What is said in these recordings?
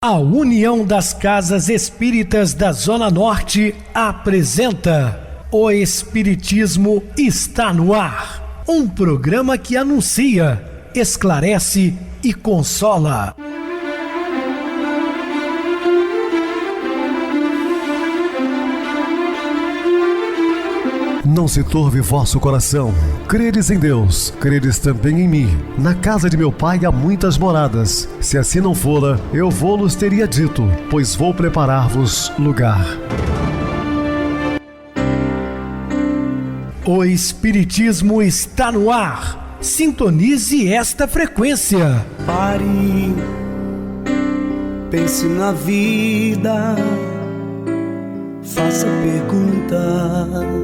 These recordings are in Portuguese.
A União das Casas Espíritas da Zona Norte apresenta O Espiritismo está no ar, um programa que anuncia, esclarece e consola. Não se turve vosso coração. Credes em Deus, credes também em mim. Na casa de meu pai há muitas moradas. Se assim não fora, eu vou-los teria dito, pois vou preparar-vos lugar. O Espiritismo está no ar. Sintonize esta frequência. Pare, pense na vida, faça perguntas.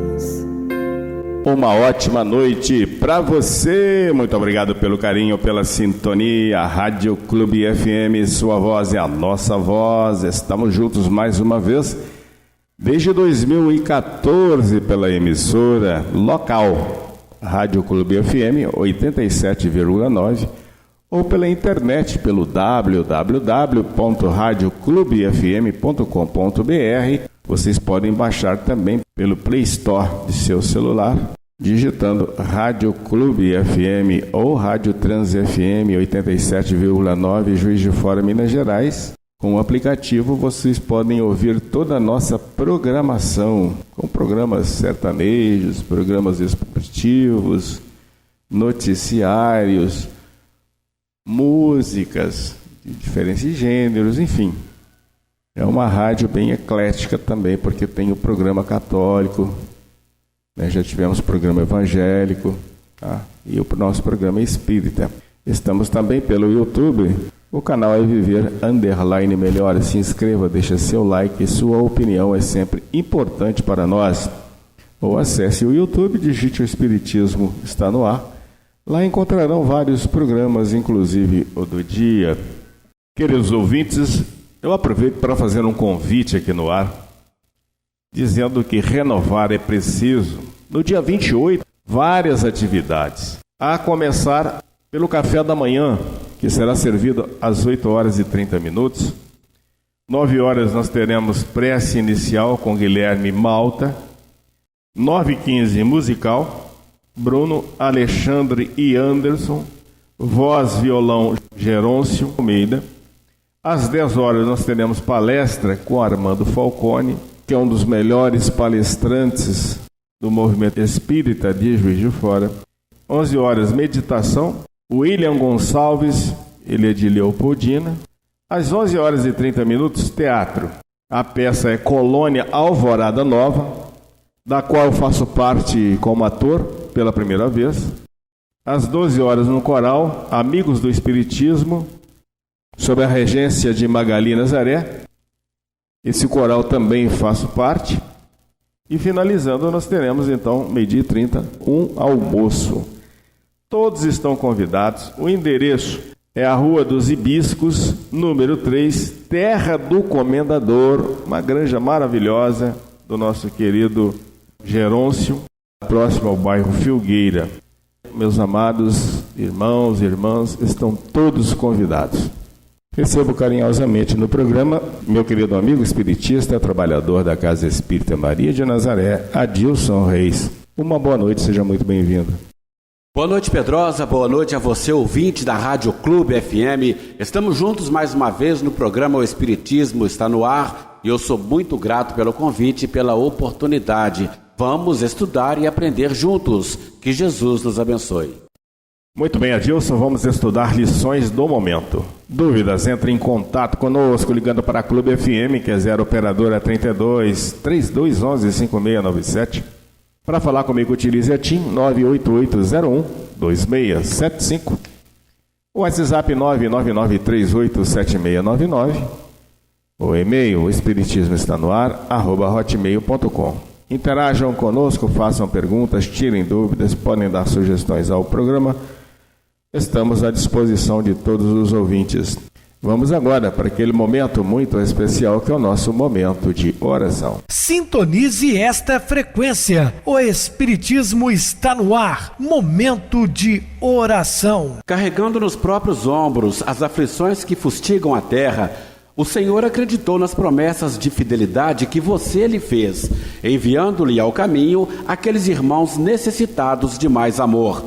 Uma ótima noite para você. Muito obrigado pelo carinho, pela sintonia. Rádio Clube FM, sua voz é a nossa voz. Estamos juntos mais uma vez, desde 2014, pela emissora local Rádio Clube FM 87,9 ou pela internet pelo www.radioclubefm.com.br. Vocês podem baixar também pelo Play Store de seu celular, digitando Rádio Clube FM ou Rádio Trans FM 87,9 Juiz de Fora, Minas Gerais. Com o aplicativo vocês podem ouvir toda a nossa programação, com programas sertanejos, programas esportivos, noticiários, músicas de diferentes gêneros, enfim. É uma rádio bem eclética também, porque tem o programa católico, né? Já tivemos programa evangélico, tá? E o nosso programa espírita. Estamos também pelo YouTube, o canal é Viver _ Melhor. Se inscreva, deixa seu like, sua opinião é sempre importante para nós. Ou acesse o YouTube, digite o Espiritismo está no ar. Lá encontrarão vários programas, inclusive o do dia. Queridos ouvintes, eu aproveito para fazer um convite aqui no ar, dizendo que renovar é preciso. No dia 28, várias atividades. A começar pelo café da manhã, que será servido às 8 horas e 30 minutos. 9 horas nós teremos prece inicial com Guilherme Malta. 9h15 musical, Bruno, Alexandre e Anderson. Voz, violão, Gerôncio Almeida. Às 10 horas nós teremos palestra com Armando Falcone, que é um dos melhores palestrantes do movimento espírita de Juiz de Fora. 11 horas, meditação, William Gonçalves, ele é de Leopoldina. Às 11 horas e 30 minutos, teatro. A peça é Colônia Alvorada Nova, da qual eu faço parte como ator pela primeira vez. Às 12 horas, no coral, Amigos do Espiritismo, sob a regência de Magali Nazaré. Esse coral também faço parte. E finalizando, nós teremos então, 12h30, um almoço. Todos estão convidados. O endereço é a Rua dos Hibiscos, número 3, Terra do Comendador, uma granja maravilhosa do nosso querido Gerôncio, próximo ao bairro Filgueira. Meus amados irmãos e irmãs, estão todos convidados. Recebo carinhosamente no programa meu querido amigo espiritista, trabalhador da Casa Espírita Maria de Nazaré, Adilson Reis. Uma boa noite, seja muito bem-vindo. Boa noite, Pedrosa. Boa noite a você, ouvinte da Rádio Clube FM. Estamos juntos mais uma vez no programa O Espiritismo está no ar e eu sou muito grato pelo convite e pela oportunidade. Vamos estudar e aprender juntos. Que Jesus nos abençoe. Muito bem, Adilson, vamos estudar lições do momento. Dúvidas, entre em contato conosco ligando para a Clube FM, que é 0 operadora 32 3211 5697. Para falar comigo, utilize a TIM 98801 2675. O WhatsApp 999387699. O e-mail, espiritismo está no ar, @hotmail.com. Interajam conosco, façam perguntas, tirem dúvidas, podem dar sugestões ao programa. Estamos à disposição de todos os ouvintes. Vamos agora para aquele momento muito especial que é o nosso momento de oração. Sintonize esta frequência. O Espiritismo está no ar. Momento de oração. Carregando nos próprios ombros as aflições que fustigam a terra, O Senhor acreditou nas promessas de fidelidade que você lhe fez, enviando-lhe ao caminho aqueles irmãos necessitados de mais amor.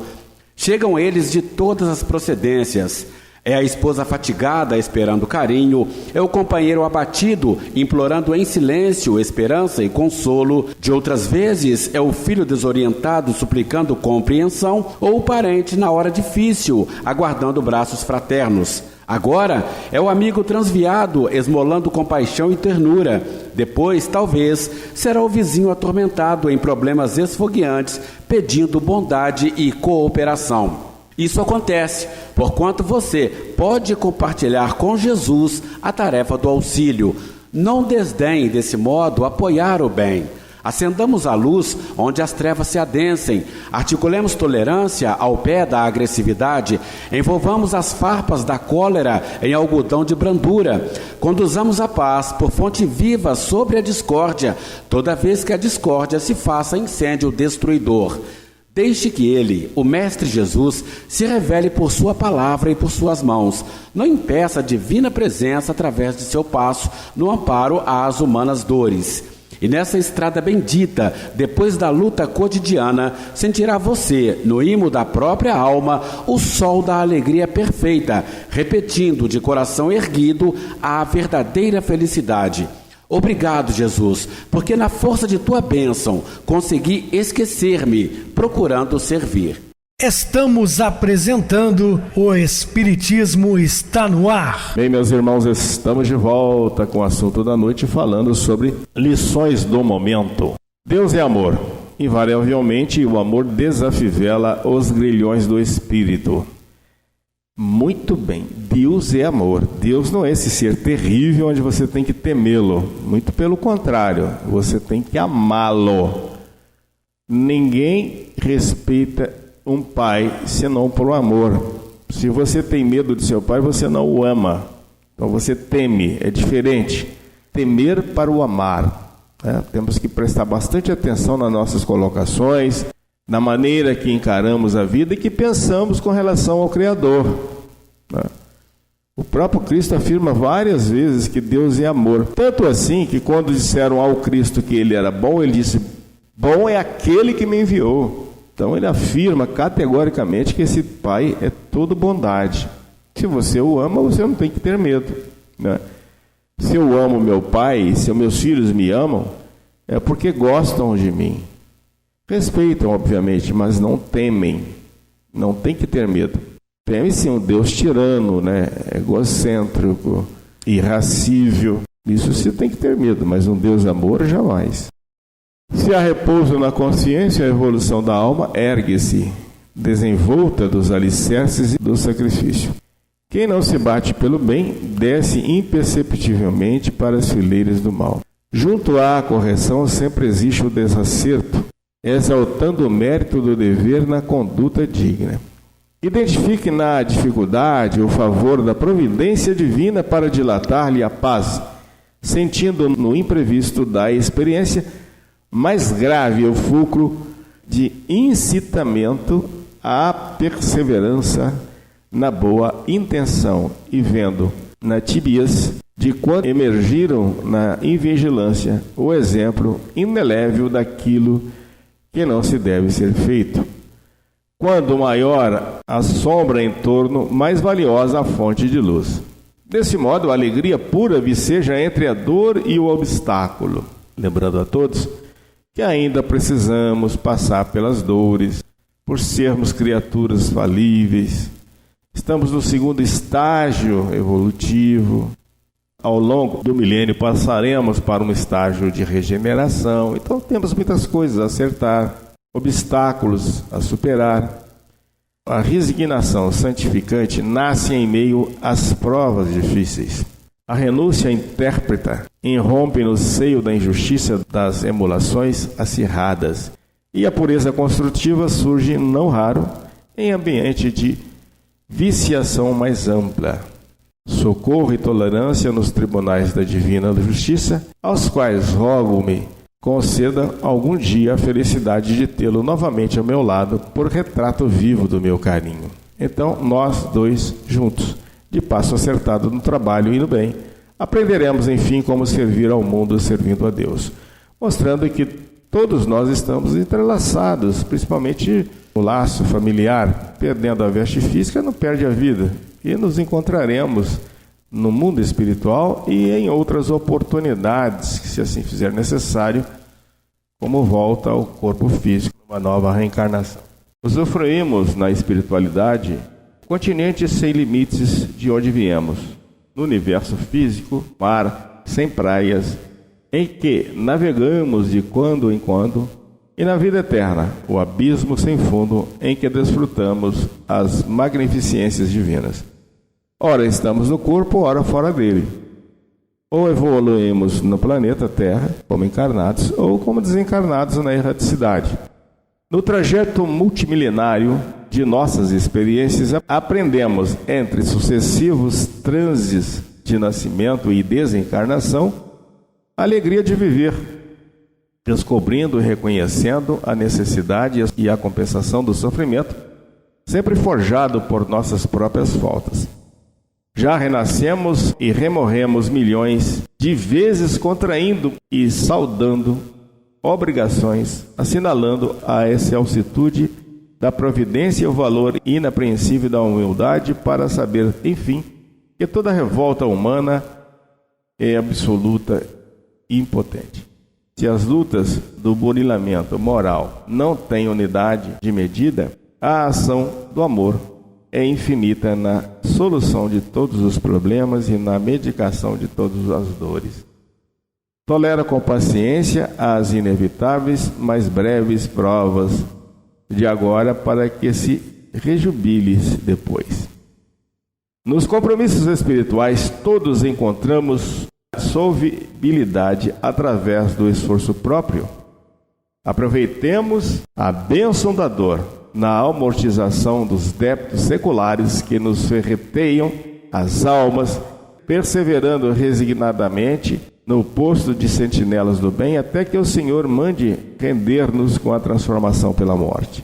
Chegam eles de todas as procedências. É a esposa fatigada esperando carinho, é o companheiro abatido implorando em silêncio esperança e consolo. De outras vezes é o filho desorientado suplicando compreensão, ou o parente na hora difícil aguardando braços fraternos. Agora é o amigo transviado esmolando compaixão e ternura. Depois, talvez, será o vizinho atormentado em problemas esfogueantes pedindo bondade e cooperação. Isso acontece porquanto você pode compartilhar com Jesus a tarefa do auxílio. Não desdenhe desse modo apoiar o bem. Acendamos a luz onde as trevas se adensem, articulemos tolerância ao pé da agressividade, envolvamos as farpas da cólera em algodão de brandura, conduzamos a paz por fonte viva sobre a discórdia, toda vez que a discórdia se faça incêndio destruidor. Deixe que Ele, o Mestre Jesus, se revele por sua palavra e por suas mãos. Não impeça a divina presença através de seu passo no amparo às humanas dores. E nessa estrada bendita, depois da luta cotidiana, sentirá você, no imo da própria alma, o sol da alegria perfeita, repetindo de coração erguido a verdadeira felicidade. Obrigado, Jesus, porque na força de tua bênção consegui esquecer-me, procurando servir. Estamos apresentando o Espiritismo está no ar. Bem, meus irmãos, estamos de volta com o assunto da noite, falando sobre lições do momento. Deus é amor. Invariavelmente, o amor desafivela os grilhões do espírito. Muito bem, Deus é amor. Deus não é esse ser terrível onde você tem que temê-lo. Muito pelo contrário, você tem que amá-lo. Ninguém respeita um pai senão por amor. Se você tem medo de seu pai, você não o ama. Então você teme, é diferente. Temer para o amar. Temos que prestar bastante atenção nas nossas colocações, na maneira que encaramos a vida e que pensamos com relação ao Criador. O próprio Cristo afirma várias vezes que Deus é amor. Tanto assim que quando disseram ao Cristo que ele era bom, ele disse: bom é aquele que me enviou. Então ele afirma categoricamente que esse Pai é todo bondade. Se você o ama, você não tem que ter medo, né? Se eu amo meu Pai, se meus filhos me amam, é porque gostam de mim. Respeitam, obviamente, mas não temem. Não tem que ter medo. Teme sim um Deus tirano, né? Egocêntrico, irracível. Isso você tem que ter medo, mas um Deus amor jamais. Se há repouso na consciência, a evolução da alma ergue-se, desenvolta dos alicerces e do sacrifício. Quem não se bate pelo bem, desce imperceptivelmente para as fileiras do mal. Junto à correção sempre existe o desacerto, exaltando o mérito do dever na conduta digna. Identifique na dificuldade o favor da providência divina para dilatar-lhe a paz, sentindo no imprevisto da experiência mais grave o fulcro de incitamento à perseverança na boa intenção e vendo na tibieza de quando emergiram na invigilância o exemplo inelével daquilo que não se deve ser feito. Quando maior a sombra em torno, mais valiosa a fonte de luz. Desse modo, a alegria pura viceja entre a dor e o obstáculo. Lembrando a todos que ainda precisamos passar pelas dores, por sermos criaturas falíveis. Estamos no segundo estágio evolutivo. Ao longo do milênio passaremos para um estágio de regeneração. Então temos muitas coisas a acertar, obstáculos a superar. A resignação santificante nasce em meio às provas difíceis. A renúncia intérpreta irrompe no seio da injustiça das emulações acirradas. E a pureza construtiva surge, não raro, em ambiente de viciação mais ampla. Socorro e tolerância nos tribunais da divina justiça, aos quais rogo-me conceda algum dia a felicidade de tê-lo novamente ao meu lado por retrato vivo do meu carinho. Então, nós dois juntos, de passo acertado no trabalho e no bem, aprenderemos, enfim, como servir ao mundo servindo a Deus, mostrando que todos nós estamos entrelaçados, principalmente o laço familiar. Perdendo a veste física, não perde a vida. E nos encontraremos no mundo espiritual e em outras oportunidades, se assim fizer necessário, como volta ao corpo físico, uma nova reencarnação. Usufruímos na espiritualidade continente sem limites de onde viemos, no universo físico, mar, sem praias, em que navegamos de quando em quando, e na vida eterna, o abismo sem fundo em que desfrutamos as magnificências divinas. Ora estamos no corpo, ora fora dele. Ou evoluímos no planeta Terra, como encarnados, ou como desencarnados na erraticidade. No trajeto multimilenário de nossas experiências, aprendemos, entre sucessivos transes de nascimento e desencarnação, a alegria de viver, descobrindo e reconhecendo a necessidade e a compensação do sofrimento, sempre forjado por nossas próprias faltas. Já renascemos e remorremos milhões de vezes, contraindo e saudando obrigações, assinalando a excelsitude da providência e o valor inapreensível da humildade para saber, enfim, que toda revolta humana é absoluta e impotente. Se as lutas do burilamento moral não têm unidade de medida, a ação do amor é infinita na solução de todos os problemas e na medicação de todas as dores. Tolera com paciência as inevitáveis, mas breves provas de agora para que se rejubiles depois. Nos compromissos espirituais, todos encontramos solvibilidade através do esforço próprio. Aproveitemos a bênção da dor na amortização dos débitos seculares que nos ferreteiam as almas, perseverando resignadamente no posto de sentinelas do bem, até que o Senhor mande render-nos com a transformação pela morte.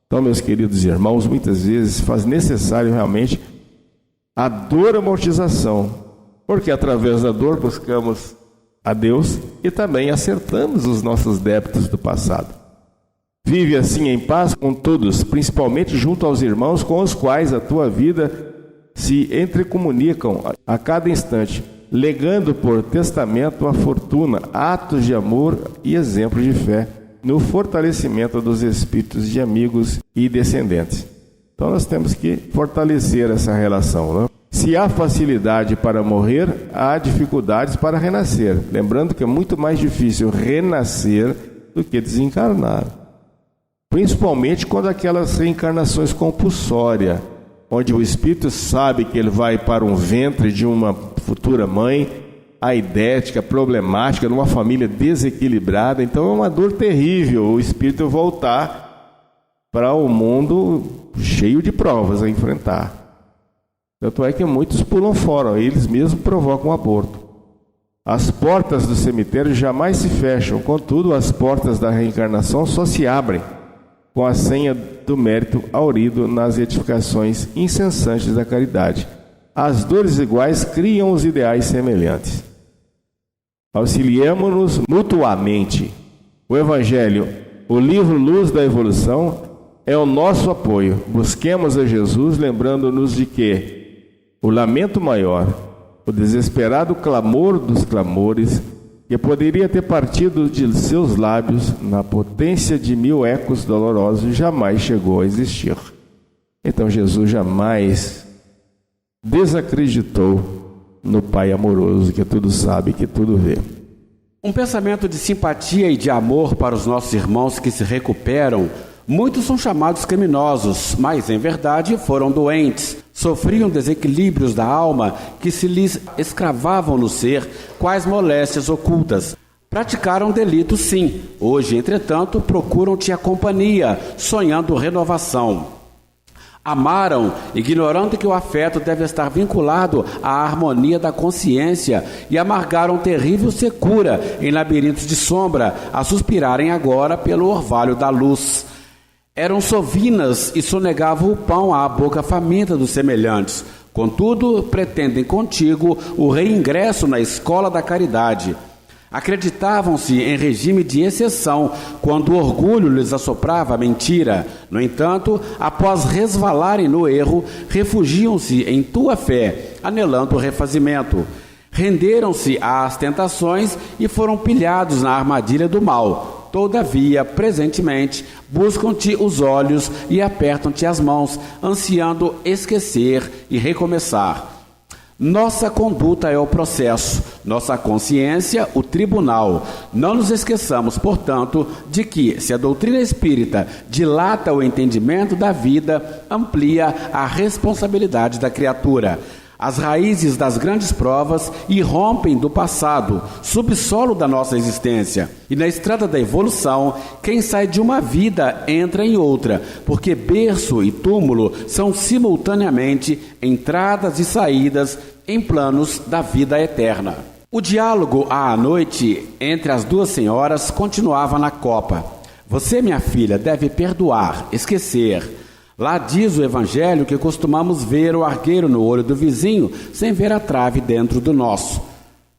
Então, meus queridos irmãos, muitas vezes faz necessário realmente a dor amortização, porque através da dor buscamos a Deus e também acertamos os nossos débitos do passado. Vive assim em paz com todos, principalmente junto aos irmãos com os quais a tua vida se entrecomunicam a cada instante, legando por testamento a fortuna, atos de amor e exemplos de fé, no fortalecimento dos espíritos de amigos e descendentes. Então nós temos que fortalecer essa relação, né? Se há facilidade para morrer, há dificuldades para renascer. Lembrando que é muito mais difícil renascer do que desencarnar. Principalmente quando aquelas reencarnações compulsórias, onde o espírito sabe que ele vai para um ventre de uma futura mãe, aidética, problemática, numa família desequilibrada. Então é uma dor terrível o espírito voltar para um mundo cheio de provas a enfrentar. Tanto é que muitos pulam fora, eles mesmos provocam o aborto. As portas do cemitério jamais se fecham, contudo as portas da reencarnação só se abrem com a senha do mérito aurido nas edificações incessantes da caridade. As dores iguais criam os ideais semelhantes. Auxiliemo-nos mutuamente. O Evangelho, o livro Luz da Evolução, é o nosso apoio. Busquemos a Jesus, lembrando-nos de que o lamento maior, o desesperado clamor dos clamores, que poderia ter partido de seus lábios na potência de 1000 ecos dolorosos, jamais chegou a existir. Então Jesus jamais desacreditou no Pai amoroso, que tudo sabe, que tudo vê. Um pensamento de simpatia e de amor para os nossos irmãos que se recuperam. Muitos são chamados criminosos, mas em verdade foram doentes. Sofriam desequilíbrios da alma que se lhes escravavam no ser, quais moléstias ocultas. Praticaram delitos, sim. Hoje, entretanto, procuram-te a companhia, sonhando renovação. Amaram, ignorando que o afeto deve estar vinculado à harmonia da consciência, e amargaram terrível secura em labirintos de sombra, a suspirarem agora pelo orvalho da luz. Eram sovinas e sonegavam o pão à boca faminta dos semelhantes. Contudo, pretendem contigo o reingresso na escola da caridade. Acreditavam-se em regime de exceção, quando o orgulho lhes assoprava a mentira. No entanto, após resvalarem no erro, refugiam-se em tua fé, anelando o refazimento. Renderam-se às tentações e foram pilhados na armadilha do mal. Todavia, presentemente, buscam-te os olhos e apertam-te as mãos, ansiando esquecer e recomeçar. Nossa conduta é o processo, nossa consciência o tribunal. Não nos esqueçamos, portanto, de que, se a doutrina espírita dilata o entendimento da vida, amplia a responsabilidade da criatura. As raízes das grandes provas irrompem do passado, subsolo da nossa existência. E na estrada da evolução, quem sai de uma vida entra em outra, porque berço e túmulo são simultaneamente entradas e saídas em planos da vida eterna. O diálogo à noite entre as duas senhoras continuava na copa. Você, minha filha, deve perdoar, esquecer. Lá diz o Evangelho que costumamos ver o argueiro no olho do vizinho sem ver a trave dentro do nosso.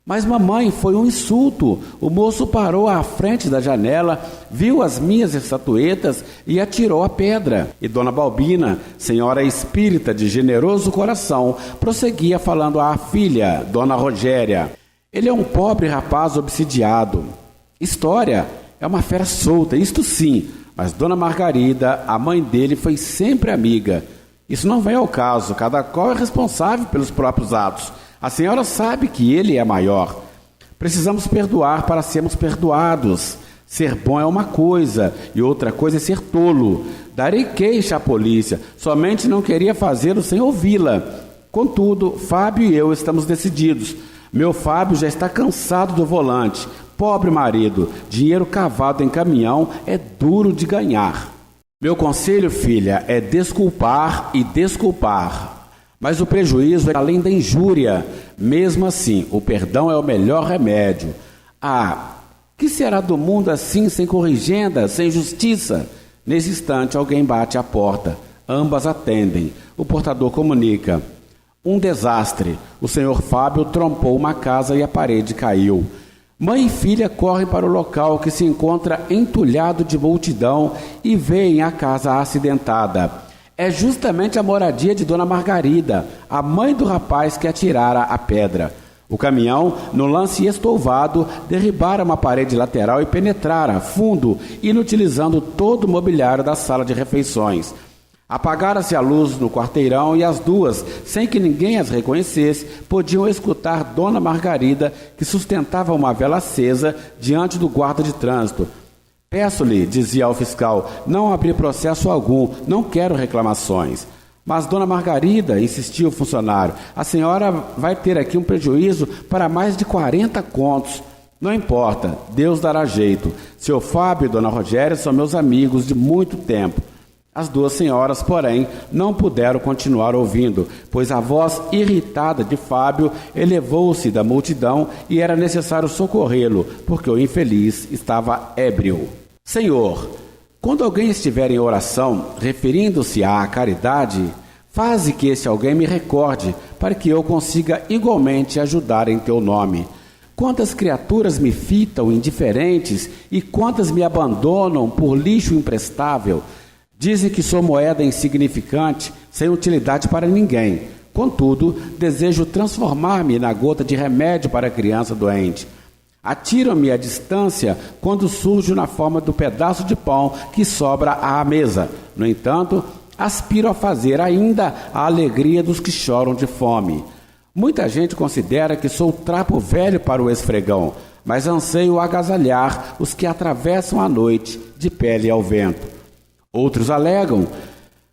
Mas, mamãe, foi um insulto. O moço parou à frente da janela, viu as minhas estatuetas e atirou a pedra. E Dona Balbina, senhora espírita de generoso coração, prosseguia falando à filha, Dona Rogéria. Ele é um pobre rapaz obsidiado. História, é uma fera solta, isto sim. Mas Dona Margarida, a mãe dele, foi sempre amiga. Isso não vem ao caso, cada qual é responsável pelos próprios atos. A senhora sabe que ele é maior. Precisamos perdoar para sermos perdoados. Ser bom é uma coisa, e outra coisa é ser tolo. Darei queixa à polícia, somente não queria fazê-lo sem ouvi-la. Contudo, Fábio e eu estamos decididos. Meu Fábio já está cansado do volante. Pobre marido, dinheiro cavado em caminhão é duro de ganhar. Meu conselho, filha, é desculpar e desculpar. Mas o prejuízo é além da injúria. Mesmo assim, o perdão é o melhor remédio. Ah, que será do mundo assim, sem corrigenda, sem justiça? Nesse instante, alguém bate à porta. Ambas atendem. O portador comunica. Um desastre. O senhor Fábio trompou uma casa e a parede caiu. Mãe e filha correm para o local, que se encontra entulhado de multidão, e veem a casa acidentada. É justamente a moradia de Dona Margarida, a mãe do rapaz que atirara a pedra. O caminhão, no lance estouvado, derribara uma parede lateral e penetrara fundo, inutilizando todo o mobiliário da sala de refeições. Apagara-se a luz no quarteirão e as duas, sem que ninguém as reconhecesse, podiam escutar Dona Margarida, que sustentava uma vela acesa diante do guarda de trânsito. Peço-lhe, dizia ao fiscal, não abrir processo algum, não quero reclamações. Mas Dona Margarida, insistia o funcionário, a senhora vai ter aqui um prejuízo para mais de 40 contos. Não importa, Deus dará jeito. Seu Fábio e Dona Rogéria são meus amigos de muito tempo. As duas senhoras, porém, não puderam continuar ouvindo, pois a voz irritada de Fábio elevou-se da multidão e era necessário socorrê-lo, porque o infeliz estava ébrio. Senhor, quando alguém estiver em oração, referindo-se à caridade, faze que esse alguém me recorde, para que eu consiga igualmente ajudar em teu nome. Quantas criaturas me fitam indiferentes e quantas me abandonam por lixo imprestável. Dizem que sou moeda insignificante, sem utilidade para ninguém. Contudo, desejo transformar-me na gota de remédio para a criança doente. Atiram-me à distância quando surjo na forma do pedaço de pão que sobra à mesa. No entanto, aspiro a fazer ainda a alegria dos que choram de fome. Muita gente considera que sou trapo velho para o esfregão, mas anseio agasalhar os que atravessam a noite de pele ao vento. Outros alegam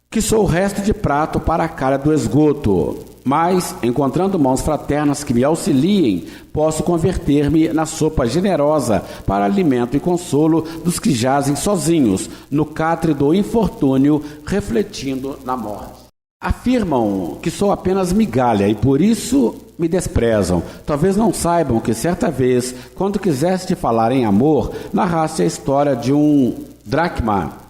que sou o resto de prato para a cara do esgoto, mas, encontrando mãos fraternas que me auxiliem, posso converter-me na sopa generosa para alimento e consolo dos que jazem sozinhos no catre do infortúnio, refletindo na morte. Afirmam que sou apenas migalha e por isso me desprezam. Talvez não saibam que certa vez, quando quiseste falar em amor, narraste a história de um dracma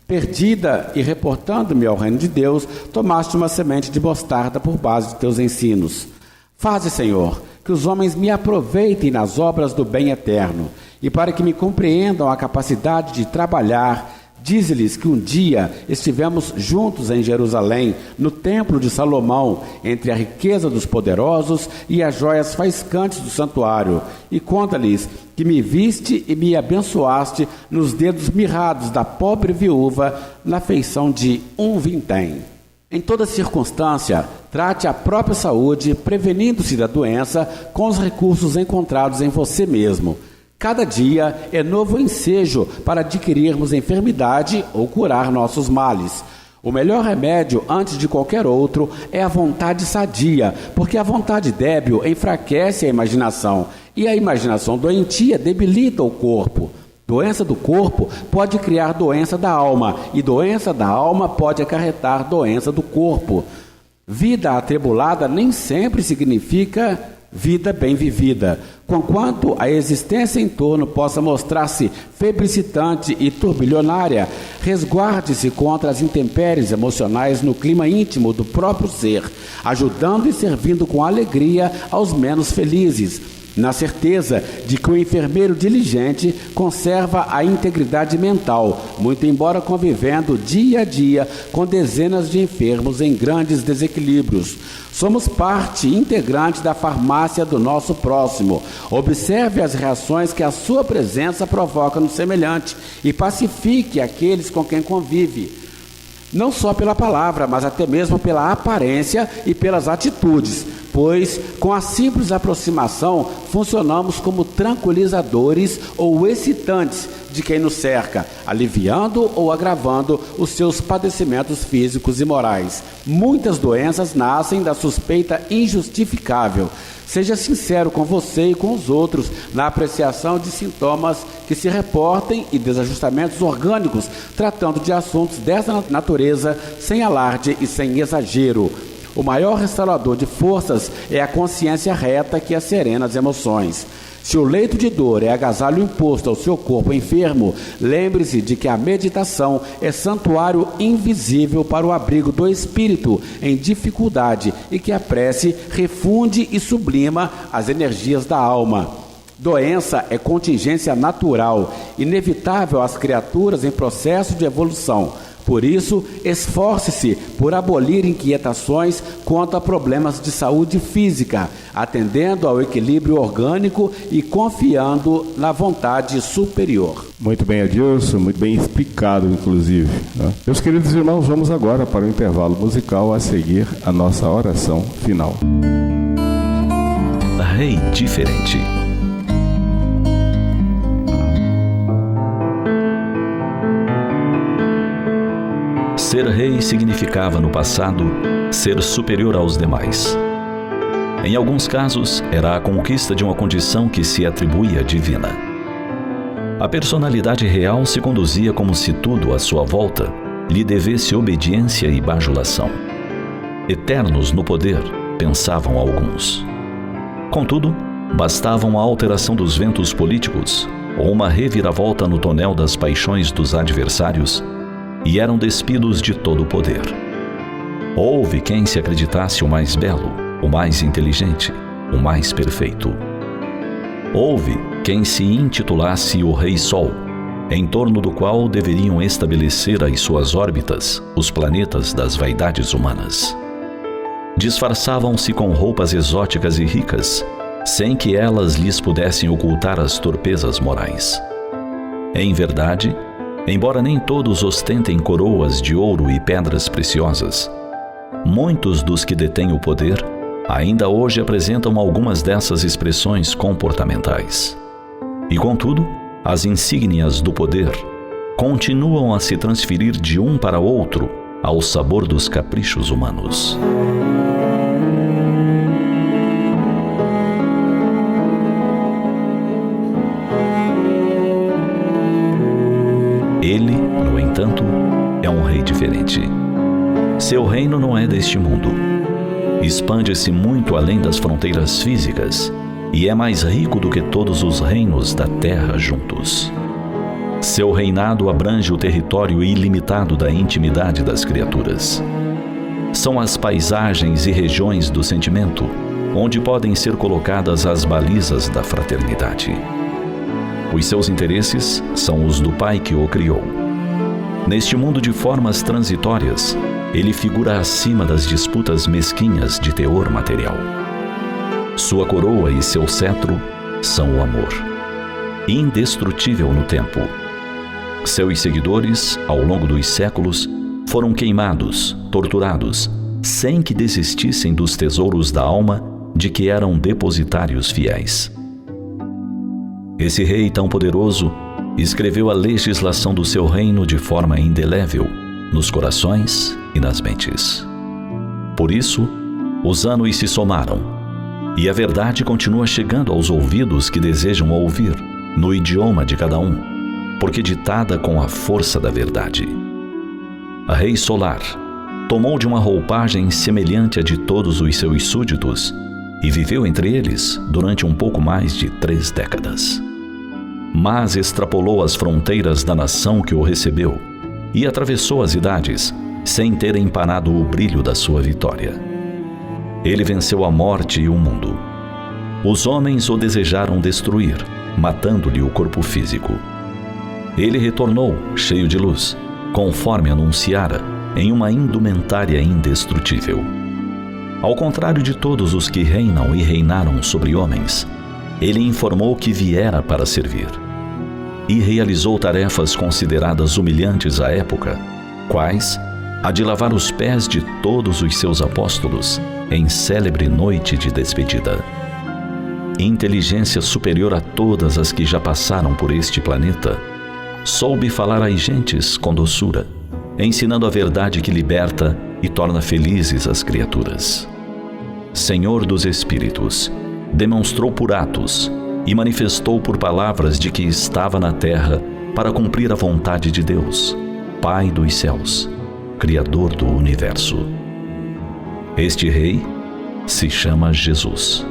Perdida e reportando-me ao reino de Deus, tomaste uma semente de mostarda por base de teus ensinos. Faze, Senhor, que os homens me aproveitem nas obras do bem eterno, e para que me compreendam a capacidade de trabalhar, dize-lhes que um dia estivemos juntos em Jerusalém, no templo de Salomão, entre a riqueza dos poderosos e as joias faiscantes do santuário, e conta-lhes que me viste e me abençoaste nos dedos mirrados da pobre viúva, na feição de um vintém. Em toda circunstância, trate a própria saúde, prevenindo-se da doença com os recursos encontrados em você mesmo. Cada dia é novo ensejo para adquirirmos enfermidade ou curar nossos males. O melhor remédio, antes de qualquer outro, é a vontade sadia, porque a vontade débil enfraquece a imaginação, e a imaginação doentia debilita o corpo. Doença do corpo pode criar doença da alma, e doença da alma pode acarretar doença do corpo. Vida atribulada nem sempre significa vida bem vivida. Conquanto a existência em torno possa mostrar-se febricitante e turbilhonária, resguarde-se contra as intempéries emocionais no clima íntimo do próprio ser, ajudando e servindo com alegria aos menos felizes, na certeza de que o enfermeiro diligente conserva a integridade mental, muito embora convivendo dia a dia com dezenas de enfermos em grandes desequilíbrios. Somos parte integrante da farmácia do nosso próximo. Observe as reações que a sua presença provoca no semelhante e pacifique aqueles com quem convive. Não só pela palavra, mas até mesmo pela aparência e pelas atitudes, pois com a simples aproximação funcionamos como tranquilizadores ou excitantes de quem nos cerca, aliviando ou agravando os seus padecimentos físicos e morais. Muitas doenças nascem da suspeita injustificável. Seja sincero com você e com os outros na apreciação de sintomas que se reportem e desajustamentos orgânicos, tratando de assuntos dessa natureza sem alarde e sem exagero. O maior restaurador de forças é a consciência reta que acerena as emoções. Se o leito de dor é agasalho imposto ao seu corpo enfermo, lembre-se de que a meditação é santuário invisível para o abrigo do espírito em dificuldade e que a prece refunde e sublima as energias da alma. Doença é contingência natural, inevitável às criaturas em processo de evolução. Por isso, esforce-se por abolir inquietações quanto a problemas de saúde física, atendendo ao equilíbrio orgânico e confiando na vontade superior. Muito bem, Adilson, muito bem explicado, inclusive, né? Meus queridos irmãos, vamos agora para o intervalo musical, a seguir a nossa oração final. Rei diferente. Ser rei significava, no passado, ser superior aos demais. Em alguns casos, era a conquista de uma condição que se atribuía divina. A personalidade real se conduzia como se tudo à sua volta lhe devesse obediência e bajulação. Eternos no poder, pensavam alguns. Contudo, bastava uma alteração dos ventos políticos ou uma reviravolta no tonel das paixões dos adversários e eram despidos de todo o poder. Houve quem se acreditasse o mais belo, o mais inteligente, o mais perfeito. Houve quem se intitulasse o Rei Sol, em torno do qual deveriam estabelecer as suas órbitas os planetas das vaidades humanas. Disfarçavam-se com roupas exóticas e ricas, sem que elas lhes pudessem ocultar as torpezas morais. Em verdade, embora nem todos ostentem coroas de ouro e pedras preciosas, muitos dos que detêm o poder ainda hoje apresentam algumas dessas expressões comportamentais. E, contudo, as insígnias do poder continuam a se transferir de um para outro ao sabor dos caprichos humanos. Ele, no entanto, é um rei diferente. Seu reino não é deste mundo. Expande-se muito além das fronteiras físicas e é mais rico do que todos os reinos da terra juntos. Seu reinado abrange o território ilimitado da intimidade das criaturas. São as paisagens e regiões do sentimento, onde podem ser colocadas as balizas da fraternidade. Os seus interesses são os do Pai que o criou. Neste mundo de formas transitórias, ele figura acima das disputas mesquinhas de teor material. Sua coroa e seu cetro são o amor, indestrutível no tempo. Seus seguidores, ao longo dos séculos, foram queimados, torturados, sem que desistissem dos tesouros da alma de que eram depositários fiéis. Esse rei tão poderoso escreveu a legislação do seu reino de forma indelével nos corações e nas mentes. Por isso, os anos se somaram, e a verdade continua chegando aos ouvidos que desejam ouvir, no idioma de cada um, porque ditada com a força da verdade. A Rei Solar tomou de uma roupagem semelhante à de todos os seus súditos e viveu entre eles durante um pouco mais de 3 décadas. Mas extrapolou as fronteiras da nação que o recebeu e atravessou as idades, sem ter empanado o brilho da sua vitória. Ele venceu a morte e o mundo. Os homens o desejaram destruir, matando-lhe o corpo físico. Ele retornou, cheio de luz, conforme anunciara, em uma indumentária indestrutível. Ao contrário de todos os que reinam e reinaram sobre homens, ele informou que viera para servir. E realizou tarefas consideradas humilhantes à época, quais a de lavar os pés de todos os seus apóstolos em célebre noite de despedida. Inteligência superior a todas as que já passaram por este planeta, soube falar às gentes com doçura, ensinando a verdade que liberta e torna felizes as criaturas. Senhor dos Espíritos, demonstrou por atos e manifestou por palavras de que estava na terra para cumprir a vontade de Deus, Pai dos céus, Criador do universo. Este rei se chama Jesus.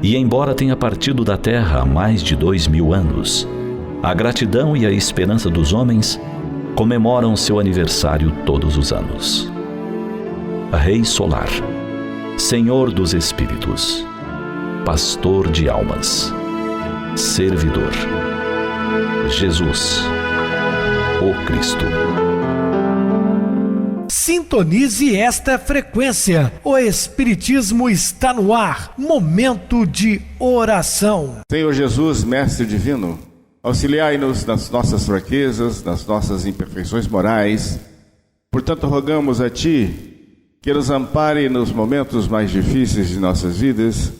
E embora tenha partido da terra há mais de 2000 anos, a gratidão e a esperança dos homens comemoram seu aniversário todos os anos. Rei Solar, Senhor dos Espíritos, Pastor de almas, Servidor, Jesus, o Cristo. Sintonize esta frequência. O Espiritismo está no ar. Momento de oração. Senhor Jesus, Mestre Divino, auxiliai-nos nas nossas fraquezas, nas nossas imperfeições morais. Portanto, rogamos a Ti que nos ampare nos momentos mais difíceis de nossas vidas,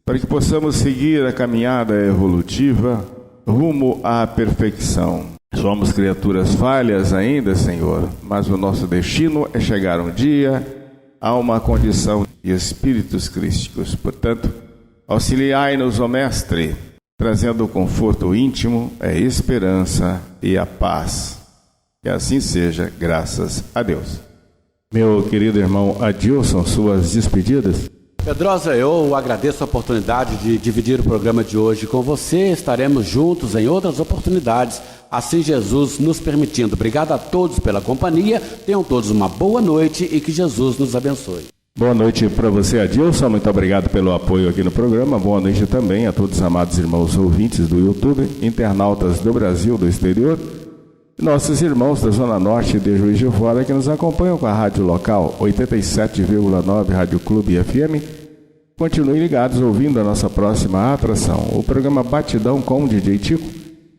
para que possamos seguir a caminhada evolutiva rumo à perfeição. Somos criaturas falhas ainda, Senhor, mas o nosso destino é chegar um dia a uma condição de espíritos crísticos. Portanto, auxiliai-nos, ó Mestre, trazendo o conforto íntimo, a esperança e a paz. Que assim seja, graças a Deus. Meu querido irmão Adilson, suas despedidas. Pedrosa, eu agradeço a oportunidade de dividir o programa de hoje com você. Estaremos juntos em outras oportunidades, assim Jesus nos permitindo. Obrigado a todos pela companhia, tenham todos uma boa noite e que Jesus nos abençoe. Boa noite para você, Adilson, muito obrigado pelo apoio aqui no programa. Boa noite também a todos os amados irmãos ouvintes do YouTube, internautas do Brasil, do exterior, e nossos irmãos da Zona Norte de Juiz de Fora que nos acompanham com a rádio local 87,9 Rádio Clube FM. Continuem ligados ouvindo a nossa próxima atração, o programa Batidão com o DJ Tico,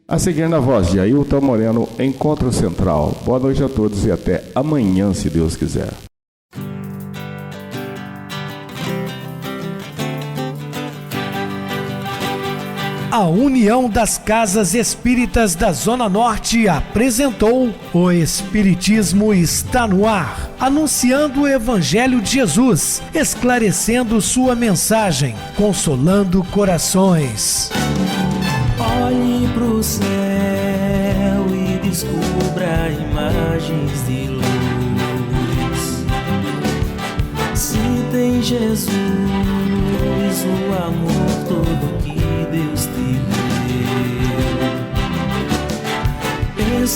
a seguir na voz de Ailton Moreno, Encontro Central. Boa noite a todos e até amanhã, se Deus quiser. A União das Casas Espíritas da Zona Norte apresentou O Espiritismo está no ar, anunciando o Evangelho de Jesus, esclarecendo sua mensagem, consolando corações. Olhe pro céu e descubra imagens de luz. Se tem Jesus, o amor todo que Deus te deu.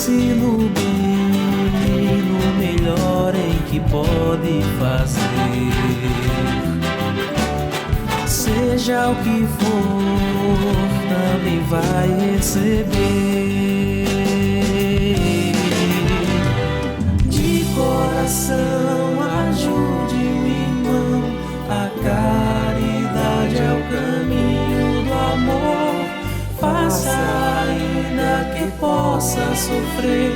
Pense no bem, no melhor em que pode fazer. Seja o que for, também vai receber. De coração, ajude o irmão. A caridade é o caminho do amor. Faça ainda que possa sofrer,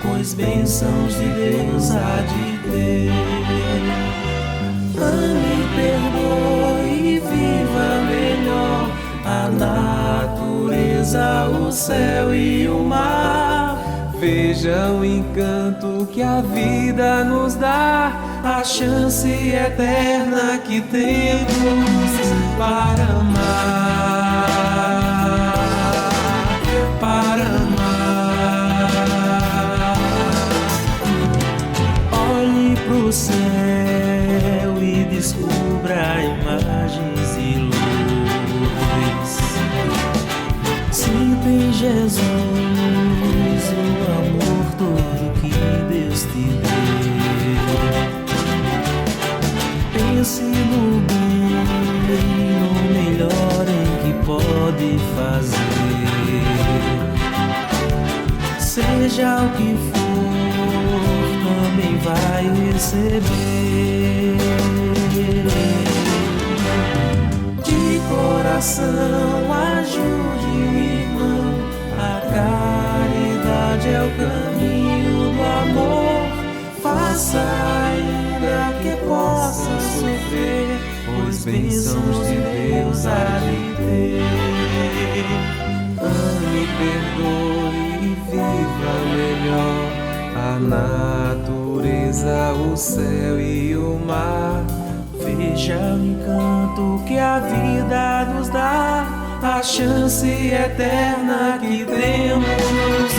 pois bênçãos de Deus há de ter. Ame, perdoe e viva melhor a natureza, o céu e o mar. Veja o encanto que a vida nos dá, a chance eterna que temos para amar, para amar. Olhe pro céu e descubra imagens de luz. Sinta em Jesus o amor todo que Deus te deu. Pense no bem, no melhor em que pode fazer. Seja o que for, também vai receber. De coração, ajude o irmão. A caridade é o caminho do amor. Faça ainda que possa sofrer, pois bênçãos de Deus há de ter. Ame, perdoe e viva melhor a natureza, o céu e o mar. Veja o encanto que a vida nos dá, a chance eterna que temos